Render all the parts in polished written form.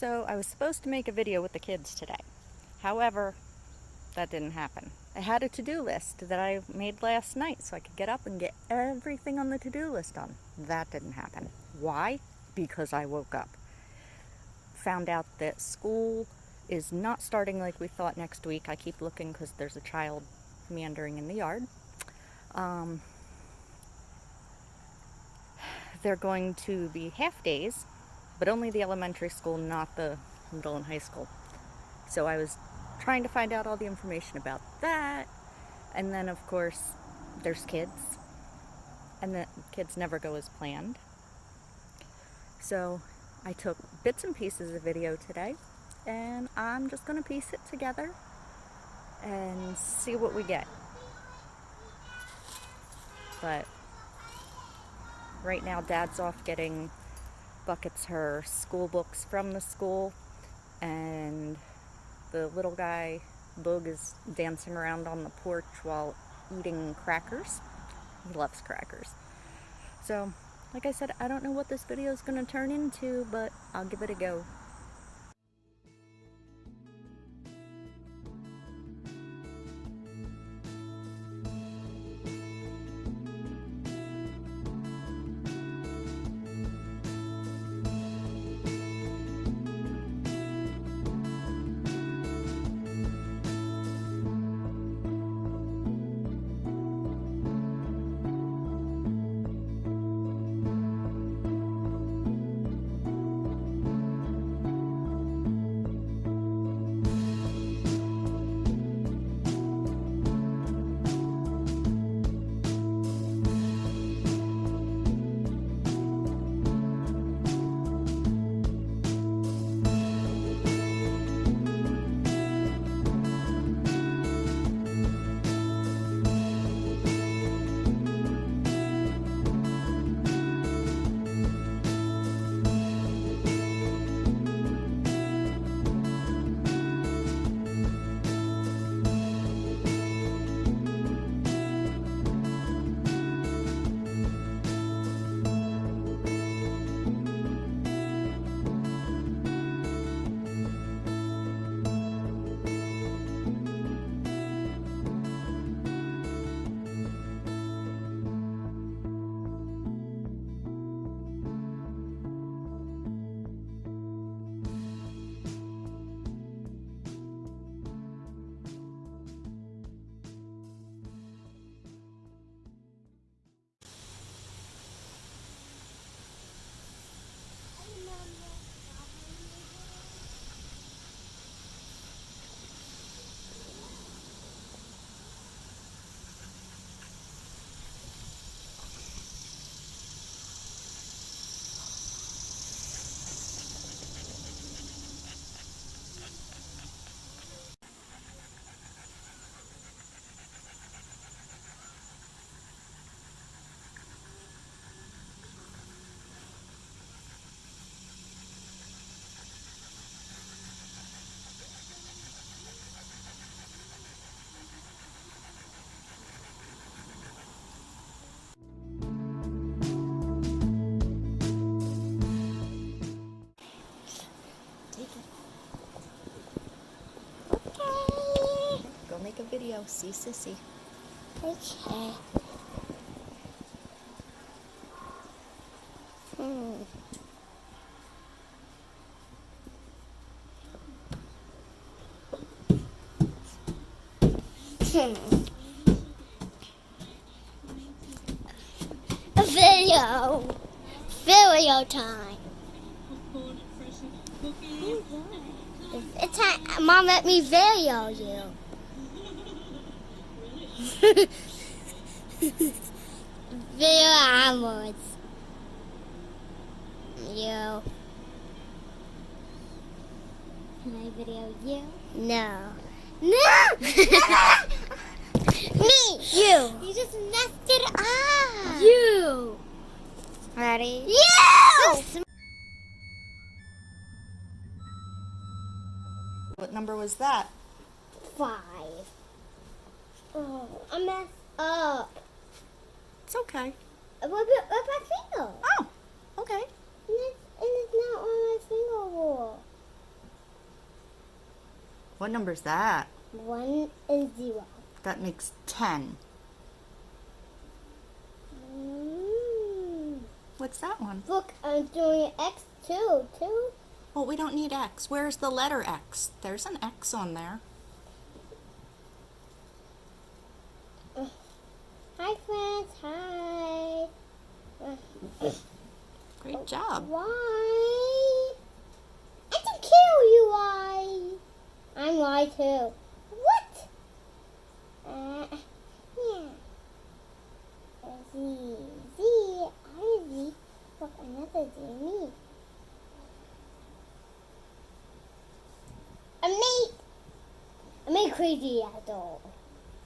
So I was supposed to make a video with the kids today. However, that didn't happen. I had a to-do list that I made last night so I could get up and get everything on the to-do list done. That didn't happen. Why? Because I woke up. Found out that school is not starting like we thought next week. I keep looking because there's a child meandering in the yard. They're going to be half days, but only the elementary school, not the middle and high school. So I was trying to find out all the information about that. And then, of course, there's kids. And the kids never go as planned. So I took bits and pieces of video today, and I'm just going to piece it together and see what we get. But right now, Dad's off getting Buckets her school books from the school, and the little guy, Boog, is dancing around on the porch while eating crackers. He loves crackers. So, like I said, I don't know what this video is going to turn into, but I'll give it a go. Go make a video. See Sissy. Okay. A video time. It's time. Mom, let me video you. Video onwards. You. Can I video you? No. No! Me! You! You just messed it up! You! Ready? You! What number was that? 5. Oh, I messed up. It's okay. What about my finger? Oh, okay. And it's not on my finger roll. What number's that? 1 and 0. That makes 10. What's that one? Look, I'm doing X too. Well, we don't need X. Where's the letter X? There's an X on there. Hi, friends. Hi. Great job. Why? I can kill you, why? I'm why too. What? Yeah. Z. I'm Z. Look, another Z. Me. I'm a crazy adult.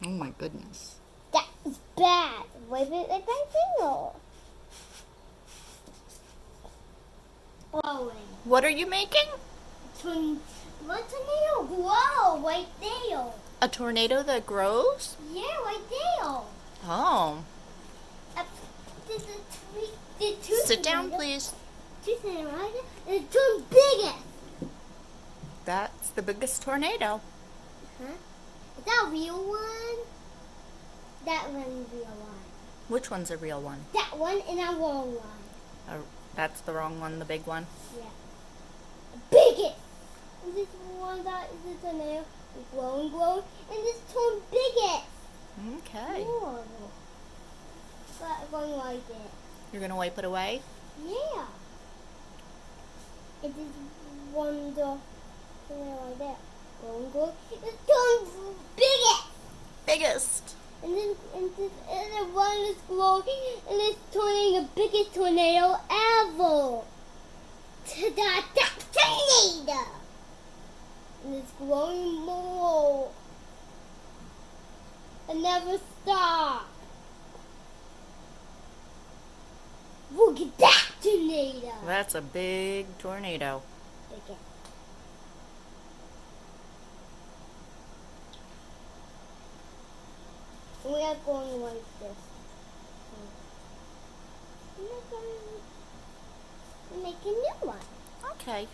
Oh my goodness. That's bad. Wave it like my finger. Blowing. What are you making? What tornado grow right there? A tornado that grows? Yeah, right there. Oh. There's two Sit down, tornadoes. please. Two tornadoes right there. And two biggest. That's the biggest tornado. Huh? Is that a real one? That one's a real one. Which one's a real one? That one and that wrong one. That's the wrong one, the big one. Yeah. Biggest. And this one that is a tornado. Glowing. And this one biggest. Okay. More. But going like it. You're going to wipe it away? Yeah. It is one the like that. Glowing. It's one biggest. Biggest. And then one is glowing, and it's turning the biggest tornado ever. That tornado. And it's glowing more. And never stop. Look at that tornado. That's a big tornado. Okay. We are going like this. We're make a new one. Okay.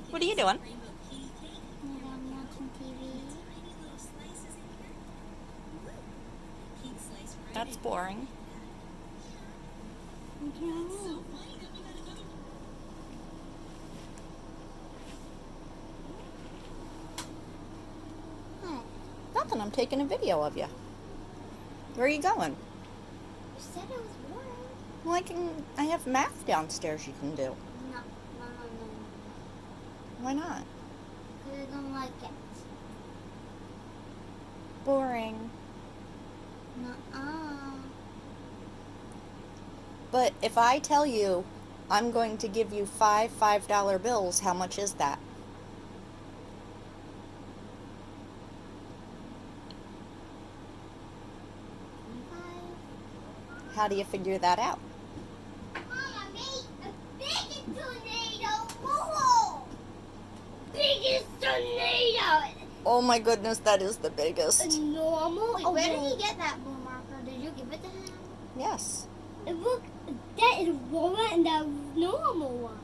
What are you doing? I'm watching TV. That's boring. Nothing, I'm taking a video of you. Where are you going? You said it was boring. Well, I have math downstairs you can do. No. Why not? Because I don't like it. Boring. Nuh-uh. But if I tell you I'm going to give you five $5 bills, how much is that? How do you figure that out? Mama made a biggest tornado. Whoa! Biggest tornado. Oh my goodness, that is the biggest. A normal. Wait, where did he get that blue marker? Did you give it to him? Yes. And look, that is one and the normal one.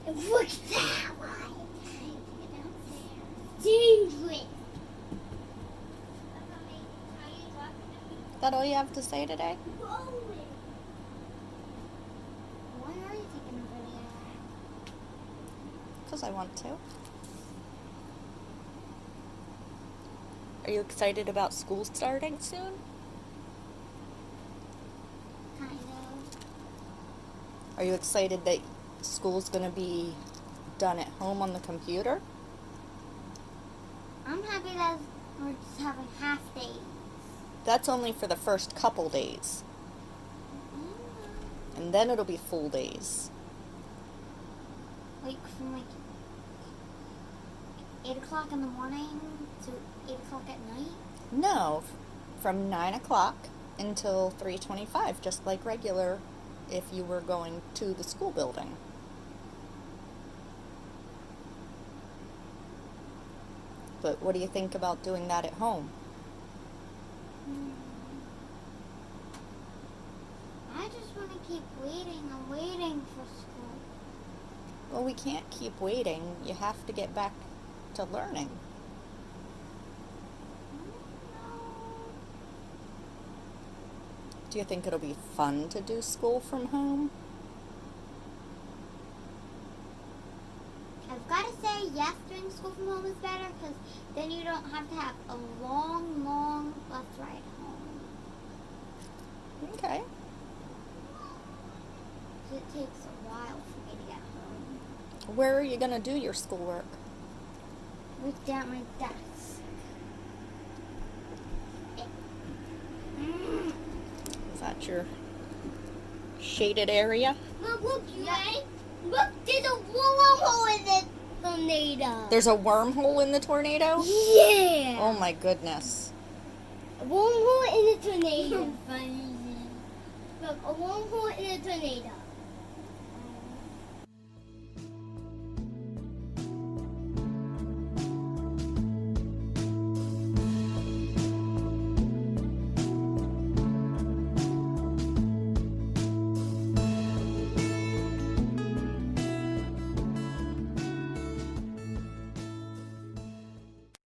And look at that one. Dangerous. That all you have to say today? Why are you taking a video? Because I want to. Are you excited about school starting soon? Kind of. Are you excited that school's going to be done at home on the computer? I'm happy that we're just having half days. That's only for the first couple days. And then it'll be full days. Like from 8 o'clock in the morning to 8 o'clock at night? No, from 9 o'clock until 3:25, just like regular if you were going to the school building. But what do you think about doing that at home? I'm waiting for school. Well, we can't keep waiting. You have to get back to learning. Do you think it'll be fun to do school from home? I've got to say, yes, doing school from home is better because then you don't have to have a long, long bus ride home. Okay. It takes a while for me to get home. Where are you going to do your schoolwork? Right down my desk. Is that your shaded area? Look, you ready? Look, there's a wormhole in the tornado. There's a wormhole in the tornado? Yeah. Oh my goodness. A wormhole in the tornado. Funny. Look, a wormhole in the tornado.